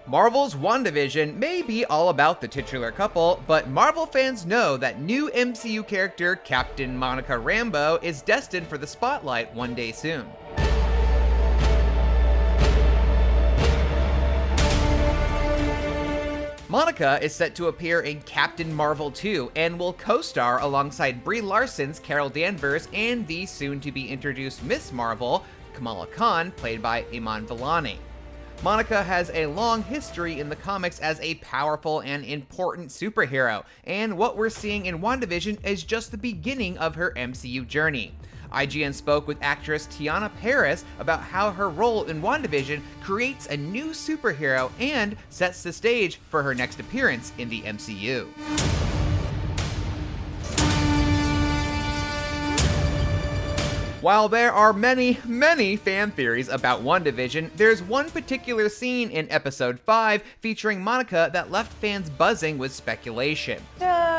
Marvel's WandaVision may be all about the titular couple, but Marvel fans know that new MCU character Captain Monica Rambeau is destined for the spotlight one day soon. Monica is set to appear in Captain Marvel 2 and will co-star alongside Brie Larson's Carol Danvers and the soon-to-be-introduced Miss Marvel, Kamala Khan, played by Iman Vellani. Monica has a long history in the comics as a powerful and important superhero, and what we're seeing in WandaVision is just the beginning of her MCU journey. IGN spoke with actress Teyonah Parris about how her role in WandaVision creates a new superhero and sets the stage for her next appearance in the MCU. While there are many fan theories about WandaVision, there's one particular scene in episode 5 featuring Monica that left fans buzzing with speculation.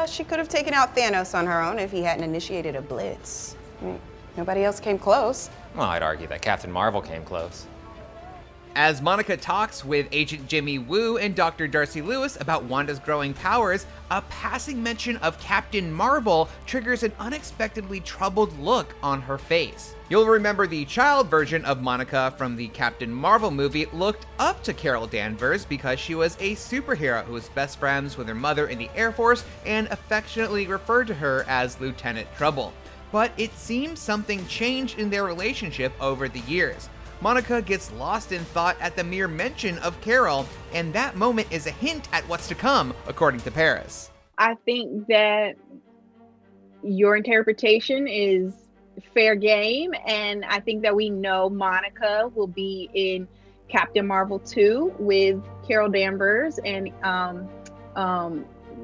She could have taken out Thanos on her own if he hadn't initiated a blitz. Nobody else came close. Well, I'd argue that Captain Marvel came close. As Monica talks with Agent Jimmy Woo and Dr. Darcy Lewis about Wanda's growing powers, a passing mention of Captain Marvel triggers an unexpectedly troubled look on her face. You'll remember the child version of Monica from the Captain Marvel movie looked up to Carol Danvers because she was a superhero who was best friends with her mother in the Air Force and affectionately referred to her as Lieutenant Trouble. But it seems something changed in their relationship over the years. Monica gets lost in thought at the mere mention of Carol, and that moment is a hint at what's to come, according to Parris. I think that your interpretation is fair game, and I think that we know Monica will be in Captain Marvel 2 with Carol Danvers and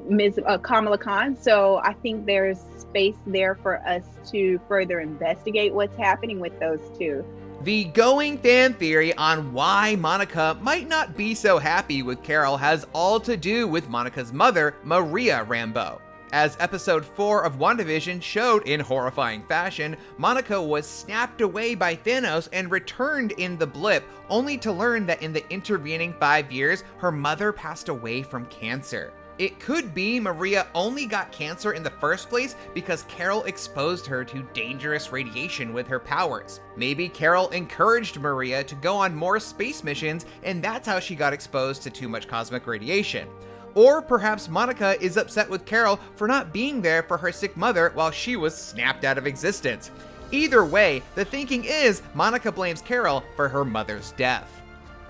Ms. Kamala Khan. So I think there's space there for us to further investigate what's happening with those two. The going fan theory on why Monica might not be so happy with Carol has all to do with Monica's mother, Maria Rambeau. As episode 4 of WandaVision showed in horrifying fashion, Monica was snapped away by Thanos and returned in the blip, only to learn that in the intervening 5 years, her mother passed away from cancer. It could be Maria only got cancer in the first place because Carol exposed her to dangerous radiation with her powers. Maybe Carol encouraged Maria to go on more space missions, and that's how she got exposed to too much cosmic radiation. Or perhaps Monica is upset with Carol for not being there for her sick mother while she was snapped out of existence. Either way, the thinking is Monica blames Carol for her mother's death.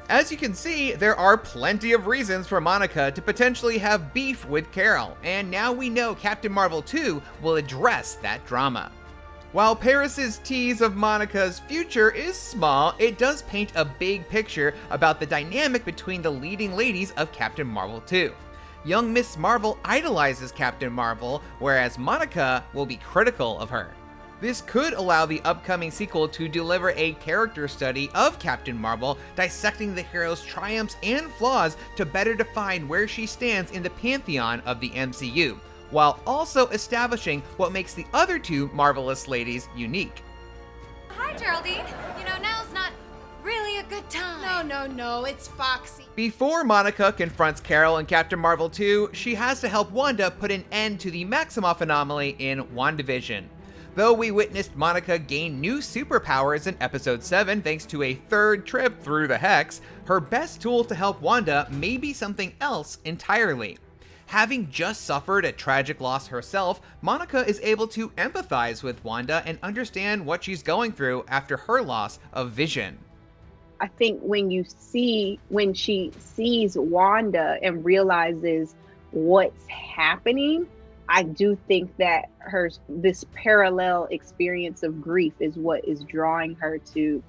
As you can see, there are plenty of reasons for Monica to potentially have beef with Carol, and now we know Captain Marvel 2 will address that drama. While Parris's tease of Monica's future is small, it does paint a big picture about the dynamic between the leading ladies of Captain Marvel 2. Young Miss Marvel idolizes Captain Marvel, whereas Monica will be critical of her. This could allow the upcoming sequel to deliver a character study of Captain Marvel, dissecting the hero's triumphs and flaws to better define where she stands in the pantheon of the MCU, while also establishing what makes the other two marvelous ladies unique. Hi, Geraldine. Now's not really a good time. No, it's Foxy. Before Monica confronts Carol in Captain Marvel 2, she has to help Wanda put an end to the Maximoff anomaly in WandaVision. Though we witnessed Monica gain new superpowers in episode 7 thanks to a third trip through the Hex, her best tool to help Wanda may be something else entirely. Having just suffered a tragic loss herself, Monica is able to empathize with Wanda and understand what she's going through after her loss of vision. I think when she sees Wanda and realizes what's happening, I do think that this parallel experience of grief is what is drawing her to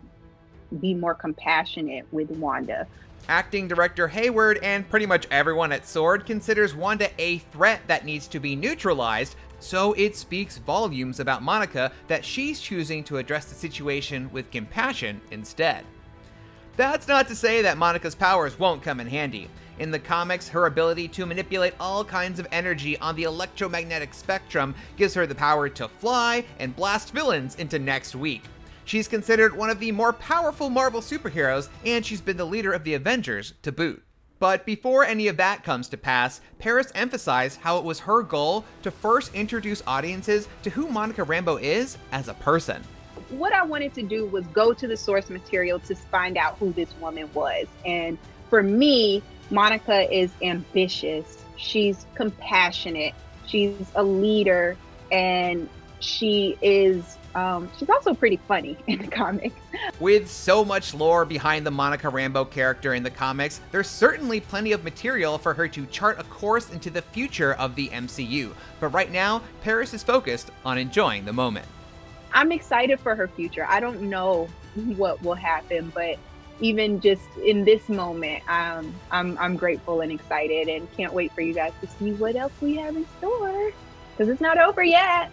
be more compassionate with Wanda. Acting director Hayward and pretty much everyone at Sword considers Wanda a threat that needs to be neutralized, so it speaks volumes about Monica that she's choosing to address the situation with compassion instead. That's not to say that Monica's powers won't come in handy. In the comics, her ability to manipulate all kinds of energy on the electromagnetic spectrum gives her the power to fly and blast villains into next week. She's considered one of the more powerful Marvel superheroes, and she's been the leader of the Avengers to boot. But before any of that comes to pass, Parris emphasized how it was her goal to first introduce audiences to who Monica Rambeau is as a person. What I wanted to do was go to the source material to find out who this woman was. And for me, Monica is ambitious. She's compassionate. She's a leader, and she's also pretty funny in the comics. With so much lore behind the Monica Rambeau character in the comics, there's certainly plenty of material for her to chart a course into the future of the MCU. But right now, Parris is focused on enjoying the moment. I'm excited for her future. I don't know what will happen, but even just in this moment, I'm grateful and excited, and can't wait for you guys to see what else we have in store, because it's not over yet.